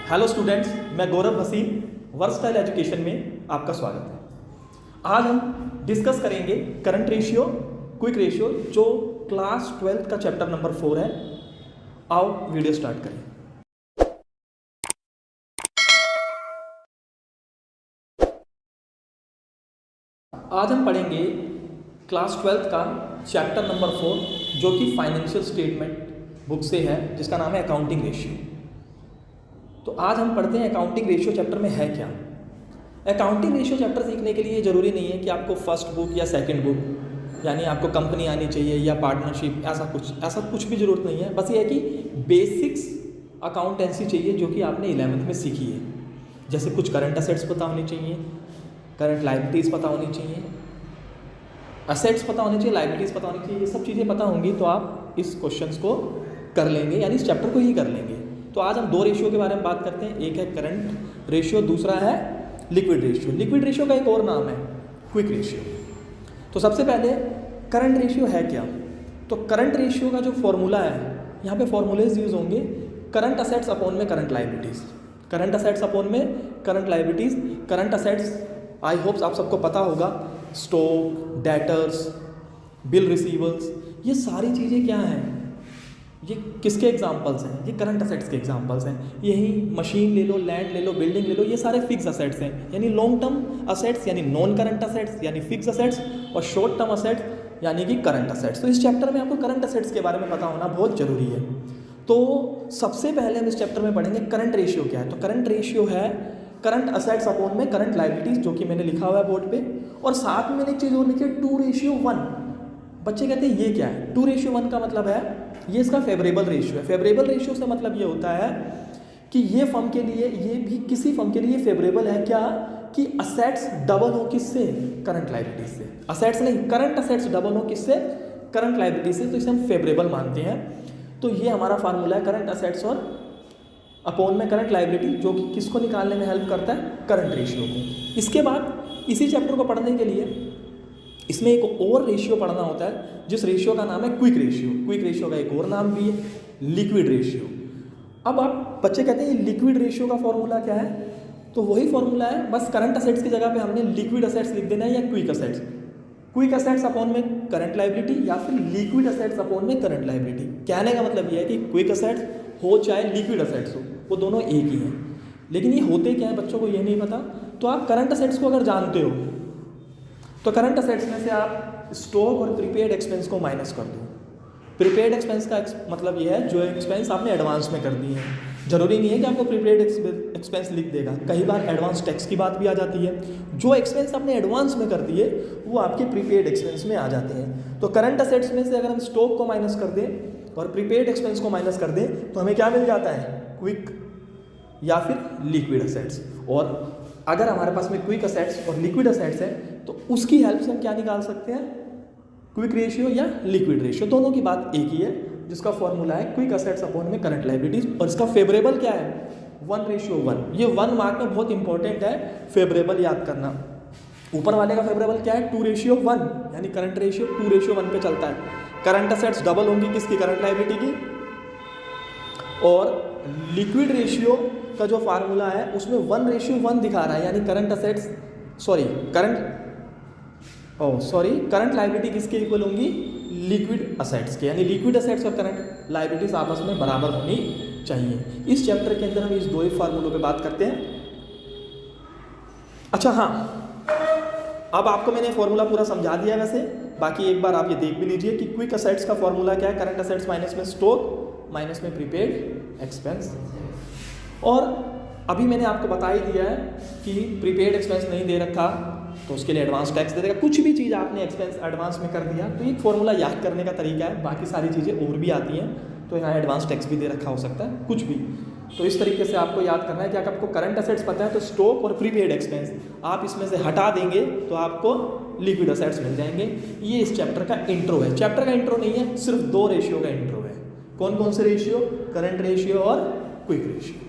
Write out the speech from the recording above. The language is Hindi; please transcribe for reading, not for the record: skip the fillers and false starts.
हेलो स्टूडेंट्स, मैं गौरव हसीन वर्सटाइल एजुकेशन में आपका स्वागत है। आज हम डिस्कस करेंगे करंट रेशियो, क्विक रेशियो, जो क्लास 12th का चैप्टर नंबर 4 है। आओ वीडियो स्टार्ट करें। आज हम पढ़ेंगे क्लास 12th का चैप्टर नंबर 4, जो कि फाइनेंशियल स्टेटमेंट बुक से है, जिसका नाम है अकाउंटिंग रेशियो। तो आज हम पढ़ते हैं अकाउंटिंग रेशियो चैप्टर में है क्या। अकाउंटिंग रेशियो चैप्टर सीखने के लिए ज़रूरी नहीं है कि आपको फर्स्ट बुक या सेकंड बुक, यानी आपको कंपनी आनी चाहिए या पार्टनरशिप, ऐसा कुछ भी ज़रूरत नहीं है। बस ये है कि बेसिक्स अकाउंटेंसी चाहिए जो कि आपने 11th में सीखी है। जैसे कुछ करंट असेट्स पता होनी चाहिए, करंट लायबिलिटीज़ पता होनी चाहिए, असेट्स पता होनी चाहिए, लायबिलिटीज़ पता होनी चाहिए। ये सब चीज़ें पता होंगी तो आप इस क्वेश्चंस को कर लेंगे, यानी इस चैप्टर को ही कर लेंगे। तो आज हम दो रेशियो के बारे में बात करते हैं। एक है करंट रेशियो, दूसरा है लिक्विड रेशियो। लिक्विड रेशियो का एक और नाम है क्विक रेशियो। तो सबसे पहले करंट रेशियो है क्या। तो करंट रेशियो का जो फॉर्मूला है, यहाँ पे फॉर्मूलेज यूज होंगे। करंट असेट्स अपॉन में current liabilities, current assets upon में current liabilities. Current assets I hopes आप सबको पता होगा, स्टॉक, डेटर्स, बिल रिसीवर्स, ये सारी चीज़ें क्या हैं, ये किसके एग्जांपल्स हैं, ये करंट असेट्स के एग्जांपल्स हैं। यही मशीन ले लो, लैंड ले लो, बिल्डिंग ले लो, ये सारे फिक्स असेट्स हैं, यानी लॉन्ग टर्म असेट्स यानी नॉन करंट असेट्स यानी फिक्स असेट्स, और शॉर्ट टर्म असेट्स यानी कि करंट असेट्स। तो इस चैप्टर में आपको करंट असेट्स के बारे में पता होना बहुत ज़रूरी है। तो सबसे पहले हम इस चैप्टर में पढ़ेंगे करंट रेशियो क्या है। तो करंट रेशियो है करंट असेट्स अपॉन में करंट लायबिलिटीज़, जो कि मैंने लिखा हुआ है बोर्ड पे। और साथ में मैंने एक चीज़ और लिखी है, 2:1। बच्चे कहते हैं ये क्या है। 2:1 का मतलब है ये इसका फेवरेबल रेशियो है। फेवरेबल रेशियो से मतलब ये होता है कि ये फर्म के लिए, ये भी किसी फर्म के लिए फेवरेबल है क्या, कि असेट्स डबल हो किससे, करंट लायबिलिटीज से। असेट्स नहीं, करंट असेट्स डबल हो किससे, करंट लायबिलिटीज से। तो इसे हम फेवरेबल मानते हैं। तो ये हमारा फार्मूला है, करंट असेट्स और अपॉन में करंट लायबिलिटी, जो कि किसको निकालने में हेल्प करता है, करंट रेशियो को। इसके बाद इसी चैप्टर को पढ़ने के लिए इसमें एक और रेशियो पढ़ना होता है, जिस रेशियो का नाम है क्विक रेशियो। क्विक रेशियो का एक और नाम भी है लिक्विड रेशियो। अब आप बच्चे कहते हैं लिक्विड रेशियो का फॉर्मूला क्या है। तो वही फॉर्मूला है, बस करंट असेट्स की जगह पे हमने लिक्विड असेट्स लिख देना है, या quick assets. Quick assets upon में करंट लायबिलिटी, या फिर लिक्विड असेट्स अपॉन में करंट लायबिलिटी। कहने का मतलब यह है कि क्विक असेट्स हो चाहे लिक्विड असेट्स हो, वो दोनों एक ही हैं। लेकिन ये होते क्या है, बच्चों को ये नहीं पता। तो आप करंट असेट्स को अगर जानते हो तो करंट असेट्स में से आप स्टॉक और प्रीपेड एक्सपेंस को माइनस कर दो। प्रीपेड एक्सपेंस का मतलब ये है जो एक्सपेंस आपने एडवांस में कर दी है। जरूरी नहीं है कि आपको प्रीपेड एक्सपेंस लिख देगा, कई बार एडवांस टैक्स की बात भी आ जाती है। जो एक्सपेंस आपने एडवांस में कर दिए वो आपके प्रीपेड एक्सपेंस में आ जाते हैं। तो करंट असेट्स में से अगर हम स्टॉक को माइनस कर दें और प्रीपेड एक्सपेंस को माइनस कर दें तो हमें क्या मिल जाता है, क्विक या फिर लिक्विड असेट्स। और अगर हमारे पास में क्विक असेट्स और लिक्विड असेट्स है तो उसकी हेल्प से हम क्या निकाल सकते हैं, क्विक रेशियो या लिक्विड रेशियो। दोनों की बात एक ही है, जिसका फॉर्मूला है क्विक असेट्स अपॉन में करंट लायबिलिटीज। और इसका फेवरेबल क्या है, 1:1। ये 1 मार्क में बहुत इंपॉर्टेंट है, फेवरेबल याद करना। ऊपर वाले का फेवरेबल क्या है, 2:1, यानी करंट रेशियो 2:1 पे चलता है। करंट असेट्स डबल होंगी किसकी, करंट लायबिलिटी की। और लिक्विड रेशियो का जो फार्मूला है उसमें 1:1 दिखा रहा है, यानी करंट असेट्स करंट लायबिलिटी किसके इक्वल होंगी, लिक्विड असेट्स के। यानी लिक्विड असेट्स और करंट लायबिलिटीज आपस में बराबर होनी चाहिए। इस चैप्टर के अंदर हम इस दो ही फार्मूलों पे बात करते हैं। अच्छा हाँ, अब आपको मैंने फॉर्मूला पूरा समझा दिया है। वैसे बाकी एक बार आप ये देख भी लीजिए कि क्विक असेट्स का फॉर्मूला क्या है, करंट असेट्स माइनस में स्टॉक माइनस में प्रीपेड एक्सपेंस। और अभी मैंने आपको बता ही दिया है कि प्रीपेड एक्सपेंस नहीं दे रखा तो उसके लिए एडवांस टैक्स दे देगा। कुछ भी चीज़ आपने एक्सपेंस एडवांस में कर दिया तो एक फॉर्मूला याद करने का तरीका है। बाकी सारी चीज़ें और भी आती हैं, तो यहाँ एडवांस टैक्स भी दे रखा हो सकता है, कुछ भी। तो इस तरीके से आपको याद करना है कि अगर आपको करंट असेट्स पता है तो स्टॉक और प्रीपेड एक्सपेंस आप इसमें से हटा देंगे तो आपको लिक्विड असेट्स मिल जाएंगे। ये इस चैप्टर का इंट्रो है। चैप्टर का इंट्रो नहीं है, सिर्फ 2 रेशियो का इंट्रो है। कौन कौन से रेशियो, करंट रेशियो और क्विक रेशियो।